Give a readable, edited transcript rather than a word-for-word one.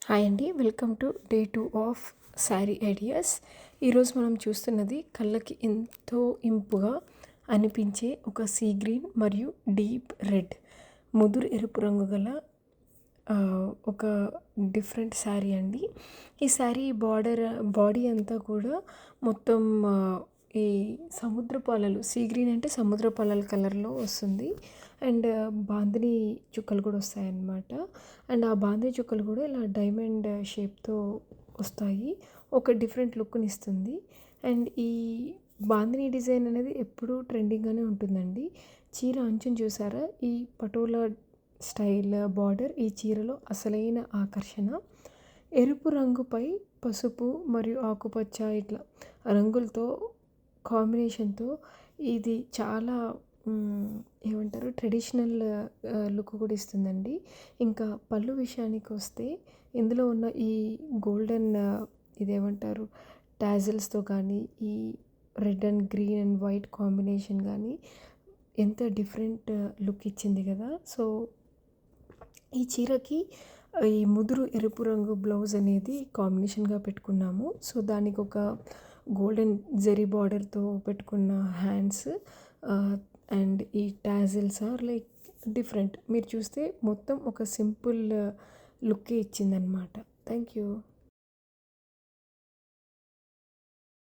Hi అండి, welcome to day 2 of sari ideas. ఈరోజు మనం చూస్తున్నది కళ్ళకి ఎంతో ఇంపుగా అనిపించే ఒక సీ గ్రీన్ మరియు డీప్ రెడ్ ముదురు ఎరుపు రంగు గల ఒక డిఫరెంట్ శారీ అండి. ఈ శారీ బాడీ అంతా కూడా మొత్తం ఈ సముద్రపు అలలు, సీ గ్రీన్ అంటే సముద్రపు అలల కలర్లో వస్తుంది. అండ్ బాందిని చుక్కలు కూడా వస్తాయన్నమాట. అండ్ ఆ బాందిని చుక్కలు కూడా ఇలా డైమండ్ షేప్తో వస్తాయి, ఒక డిఫరెంట్ లుక్ని ఇస్తుంది. అండ్ ఈ బాందిని డిజైన్ అనేది ఎప్పుడూ ట్రెండింగ్గానే ఉంటుందండి. చీర అంచుని చూసారా, ఈ పటోలా స్టైల్ బార్డర్ ఈ చీరలో అసలైన ఆకర్షణ. ఎరుపు రంగుపై పసుపు మరియు ఆకుపచ్చ ఇట్లా రంగులతో కాంబినేషన్తో ఇది చాలా ఏమంటారు ట్రెడిషనల్ లుక్ కూడా ఇస్తుందండి. ఇంకా పళ్ళు విషయానికి వస్తే ఇందులో ఉన్న ఈ గోల్డెన్ ఇదేమంటారు టాజిల్స్తో కానీ, ఈ red and green and white combination కానీ ఎంత డిఫరెంట్ లుక్ ఇచ్చింది కదా. సో ఈ చీరకి ఈ ముదురు ఎరుపు రంగు బ్లౌజ్ అనేది కాంబినేషన్గా పెట్టుకున్నాము. సో దానికి ఒక గోల్డెన్ జెరీ బార్డర్తో పెట్టుకున్న హ్యాండ్స్ అండ్ ఈ టాజిల్స్ ఆర్ లైక్ డిఫరెంట్. మీరు చూస్తే మొత్తం ఒక సింపుల్ లుక్కే ఇచ్చిందనమాట. Thank you.